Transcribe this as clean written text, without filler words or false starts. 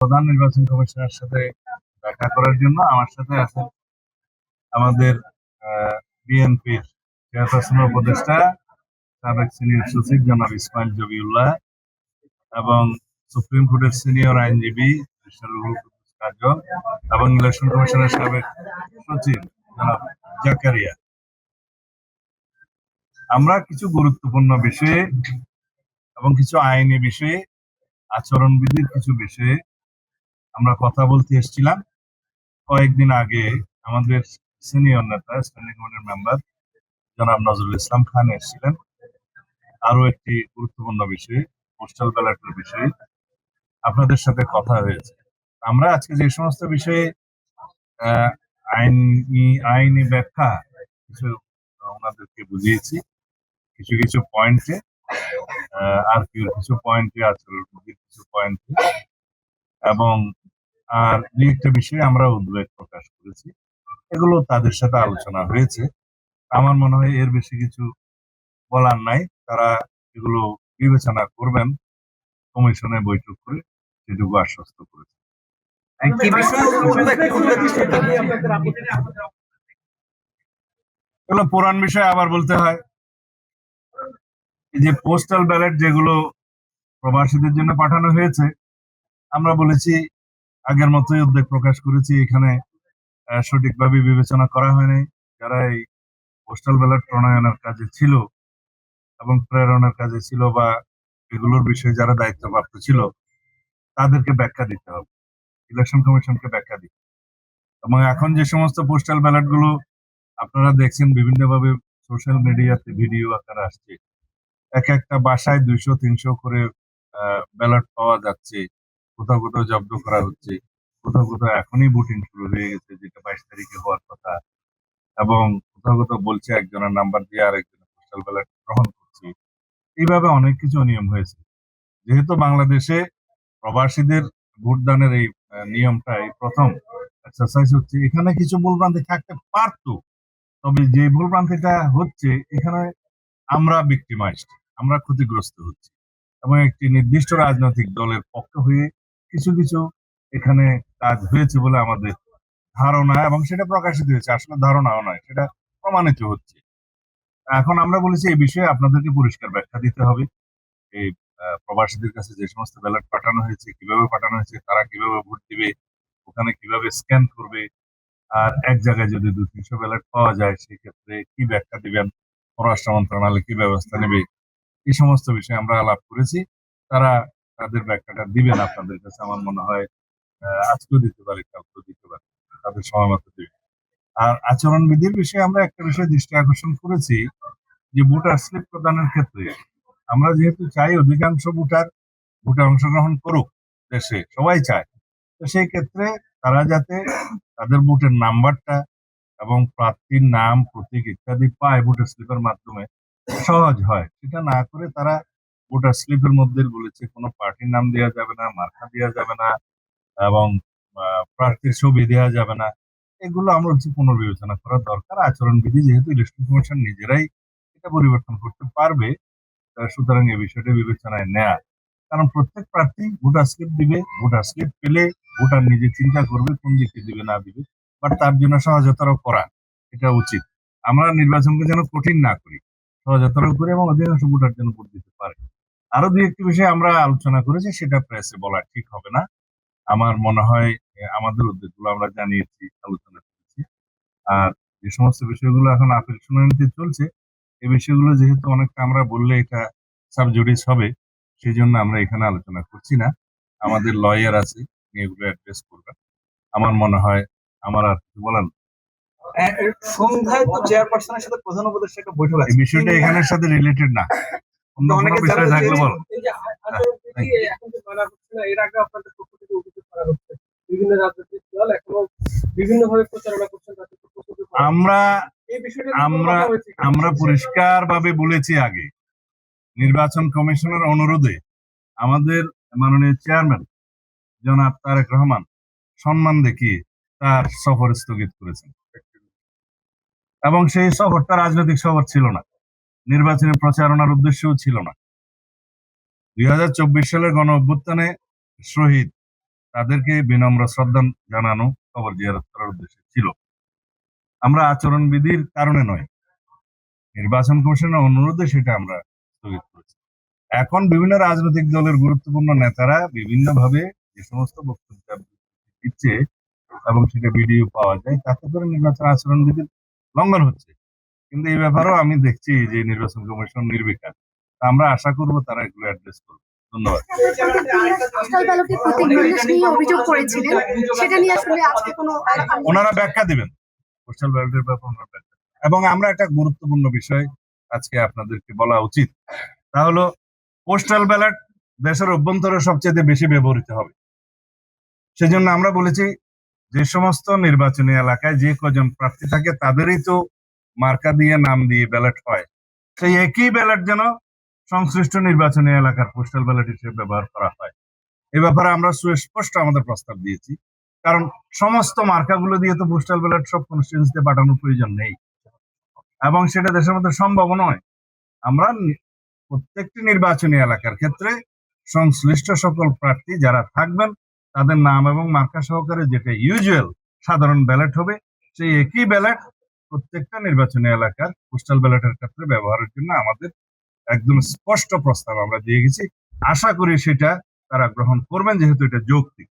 প্রধান নির্বাচন কমিশনের সাথে দেখা করার জন্য আমার সাথে আছেন আমাদের বিএনপির চেয়ারপারসন উপদেষ্টা সাবেক সিনিয়র সচিব জনাব ইসমাইল জবিউল্লাহ এবং সুপ্রিম কোর্টের সিনিয়র আইনজীবী কাজল এবং ইলেকশন কমিশনের সাবেক সচিব জনাব জাকারিয়া। আমরা কিছু গুরুত্বপূর্ণ বিষয়ে এবং কিছু আইনি বিষয়ে, আচরণবিধির কিছু বিষয়ে আমরা কথা বলতে এসেছিলাম। কয়েকদিন আগে আমাদের সিনিয়র নেতা স্ট্যান্ডিং কমিটির মেম্বার জনাব নজরুল ইসলাম খান এসেছিলেন আরো একটি গুরুত্বপূর্ণ বিষয়ে, পোস্টাল ব্যালটের বিষয়ে আপনাদের সাথে কথা হয়েছে। আমরা আজকে যে সমস্ত বিষয়ে আইনি ব্যাখ্যা কিছু ওনাদেরকে বুঝিয়েছি, কিছু কিছু পয়েন্টে আর কিছু পয়েন্টে আচরণবিধির কিছু পয়েন্টে, এবং আর দুই একটা বিষয়ে আমরা উদ্বেগ প্রকাশ করেছি। এগুলো তাদের সাথে আলোচনা হয়েছে। আমার মনে হয় এর বেশি কিছু বলার নাই। তারা এগুলো বিবেচনা করবেন কমিশনে বৈঠক করে, সেটুকু আশ্বস্ত করেছে। এগুলো পুরান বিষয়, আবার বলতে হয়। এই যে পোস্টাল ব্যালট যেগুলো প্রবাসীদের জন্য পাঠানো হয়েছে, আমরা বলেছি আগের মতোই উদ্বেগ প্রকাশ করেছি, এখানে সঠিকভাবে বিবেচনা করা হয়নি। যারা এই পোস্টাল ব্যালট প্রণয়নের কাজে ছিল এবং প্রেরণের কাজে ছিল বা এগুলোর বিষয়ে যারা দায়িত্বপ্রাপ্ত ছিল, তাদেরকে ব্যাখ্যা দিতে হবে, ইলেকশন কমিশনকে ব্যাখ্যা দিতে। এবং এখন যে সমস্ত পোস্টাল ব্যালট গুলো আপনারা দেখছেন বিভিন্নভাবে সোশ্যাল মিডিয়াতে ভিডিও আকারে আসছে, এক একটা বাসায় 200-300 করে ব্যালট পাওয়া যাচ্ছে, কোথাও কোথাও জব্দ করা হচ্ছে, কোথাও কোথাও এখনই ভোটিং শুরু হয়ে গেছে, যেটা 22 তারিখে হওয়ার কথা, এবং কোথাও কোথাও বলছে একজনের নাম্বার দিয়ে আরেকজনের পোস্টাল ব্যালট গ্রহণ করছে। এইভাবে অনেক কিছু নিয়ম হয়েছে। যেহেতু বাংলাদেশে প্রবাসীদের ভোটদানের এই নিয়মটা এই প্রথম এক্সারসাইজ হচ্ছে, এখানে কিছু ভুলভ্রান্তি থাকতে পারতো, তবে যে ভুলভ্রান্তিটা হচ্ছে এখানে আমরা ভিক্টিমাইজড, আমরা ক্ষতিগ্রস্ত হচ্ছি, এবং একটি নির্দিষ্ট রাজনৈতিক দলের পক্ষ হয়ে কিছু কিছু এখানে কাজ হয়েছে বলে আমাদের ধারণা, এবং সেটা প্রকাশিত হয়েছে। আসলে ধারণাও নয়, সেটা প্রমাণিত হচ্ছে। এখন আমরা বলেছি এই বিষয়ে আপনাদেরকে পরিষ্কার ব্যাখ্যা দিতে হবে। এই প্রবাসীদের কাছে যে সমস্ত ব্যালট পাঠানো হয়েছে, কিভাবে পাঠানো হয়েছে, তারা কিভাবে ভোট দিবে, ওখানে কিভাবে স্ক্যান করবে, আর এক জায়গায় যদি 200-300 ব্যালট পাওয়া যায় সেক্ষেত্রে কি ব্যাখ্যা দিবেন, পররাষ্ট্র মন্ত্রণালয় কি ব্যবস্থা নেবে, এই সমস্ত বিষয়ে আমরা আলাপ করেছি। তারা তাদের ব্যাখ্যাটা দিবেন আপনাদের কাছে। আমার মনে হয় আজকেও দিতে পারে, কালকেও দিতে পারে, তাদের সময় মতো দিবে। আর আচরণবিধির বিষয়ে আমরা একটা বিষয় দৃষ্টি আকর্ষণ করেছি, যে ভোটার স্লিপ প্রদানের ক্ষেত্রে আমরা যেহেতু চাই অধিকাংশ ভোটে অংশগ্রহণ করুক, দেশে সবাই চায়, তো সেই ক্ষেত্রে তারা যাতে তাদের ভোটের নাম্বারটা এবং প্রার্থীর নাম, প্রতীক ইত্যাদি পায় ভোটার স্লিপের মাধ্যমে, সহজ হয়। সেটা না করে তারা ভোটার স্লিপের মধ্যে বলেছে কোনো পার্টির নাম দেওয়া যাবে না, মার্কা দেওয়া যাবে না, এবং প্রার্থীর ছবি দেওয়া যাবে না। এগুলো আমরা হচ্ছে পুনর্বিবেচনা করা দরকার। আচরণবিধি যেহেতু ইলেকশন কমিশন নিজেরাই এটা পরিবর্তন করতে পারবে, সুতরাং এই বিষয়টা বিবেচনায় নেয়া। কারণ প্রত্যেক প্রার্থী ভোটার স্লিপ দিবে, ভোটার স্লিপ পেলে ভোটার নিজে চিন্তা করবে কোন দিকে দিবে না দিবে, বাট তার জন্য সহজতর করা এটা উচিত। আমরা নির্বাচনকে যেন কঠিন না করি, সহজতর করি এবং অধিকাংশ ভোটার যেন ভোট দিতে পারে। আরো দুই একটি বিষয় আমরা আলোচনা করেছি, সেটা প্রেসে বলা ঠিক হবে না। আমার মনে হয় আমাদের উদ্যোগগুলো আমরা জানিয়েছি, আলোচনা করেছি। আর যে সমস্ত বিষয়গুলো এখন আপিল শুনানিতে চলছে, এই বিষয়গুলো যেহেতু অনেকটা আমরা বললে এটা সাবজুডিস হবে, সেই জন্য আমরা এখানে আলোচনা করছি না। আমাদের লয়ার আছে, এগুলো অ্যাড্রেস করবেন। আমার মনে হয় আমার আর কিছু বলার নেই। সন্ধ্যায় তো চেয়ারপারসনের সাথে প্রধান উপদেষ্টা একটা বৈঠক আছে, এই বিষয়টা এখানের সাথে রিলেটেড না, অন্য কোনো বিষয় থাকলে বলো। এর আগে আপনাদের পক্ষ থেকে অভিযোগ করা হচ্ছে বিভিন্ন রাজনৈতিক দল এখনো বিভিন্নভাবে প্রচারণা করছেন। আমরা পরিষ্কার ভাবে বলেছি আগে, নির্বাচন কমিশনের অনুরোধে আমাদের মাননীয় চেয়ারম্যান জনাব তারেক রহমান সম্মান দেখিয়ে তার সফর স্থগিত করেছেন, এবং সেই সফরটা রাজনৈতিক সফর ছিল না, নির্বাচনী প্রচারণার উদ্দেশ্যও ছিল না। 2024 সালের গণ অভ্যুত্থানে শহীদ তাদেরকে বিনম্র শ্রদ্ধা জানানো, কবর জিয়ারত করার উদ্দেশ্যে ছিল। আমরা আচরণবিধির কারণে নয়, নির্বাচন কমিশনের অনুরোধে সেটা আমরা স্থগিত করেছি। এখন বিভিন্ন রাজনৈতিক দলের গুরুত্বপূর্ণ নেতারা বিভিন্নভাবে যে সমস্ত বক্তব্য দিচ্ছে এবং সেটা ভিডিও পাওয়া যায়, তাতে করে নির্বাচন আচরণবিধির লঙ্ঘন হচ্ছে। কিন্তু এই ব্যাপারেও আমি দেখছি যে নির্বাচন কমিশন নির্বিকার। তা আমরা আশা করব তারা এগুলো অ্যাড্রেস করবে। ধন্যবাদ। পোস্টাল ব্যালটে প্রতীক বিন্যাস নিয়ে অভিযোগ করেছিলেন, সেটা নিয়ে আসলে আজকে কোনো ওনারা ব্যাখ্যা দিবেন, পোস্টাল ব্যালটের ব্যাপারে ওনারা ব্যাখ্যা দিবেন। এবং আমরা একটা গুরুত্বপূর্ণ বিষয় আজকে আপনাদেরকে বলা উচিত, তা হলো পোস্টাল ব্যালট দেশের অভ্যন্তরে সবচেয়ে বেশি ব্যবহৃত হবে। সেজন্য আমরা বলেছি যে সমস্ত নির্বাচনী এলাকায় যে কজন প্রার্থী থাকে তাদেরই তো মার্কা দিয়ে নাম দিয়ে ব্যালট হয়, সেই একই ব্যালট যেন সংশ্লিষ্ট নির্বাচনী এলাকার পোস্টাল ব্যালট হিসেবে ব্যবহার করা হয়। এ ব্যাপারে আমরা সুস্পষ্ট আমাদের প্রস্তাব দিয়েছি, কারণ সমস্ত মার্কাগুলো দিয়ে তো পোস্টাল ব্যালট সব কনস্টিটিউয়েন্সিতে পাঠানোর প্রয়োজন নেই এবং সেটা দেশের মধ্যে সম্ভব নয়। আমরা প্রত্যেকটি নির্বাচনী এলাকার ক্ষেত্রে সংশ্লিষ্ট সকল প্রার্থী যারা থাকবেন তাদের নাম এবং মার্কা সহকারে যেটা ইউজুয়াল সাধারণ ব্যালট হবে, সেই একই ব্যালট প্রত্যেকটা নির্বাচনী এলাকার পোস্টাল ব্যালটের ক্ষেত্রে ব্যবহারের জন্য আমাদের একদম স্পষ্ট প্রস্তাব আমরা দিয়ে গেছি। আশা করি সেটা তারা গ্রহণ করবেন, যেহেতু এটা যৌক্তিক।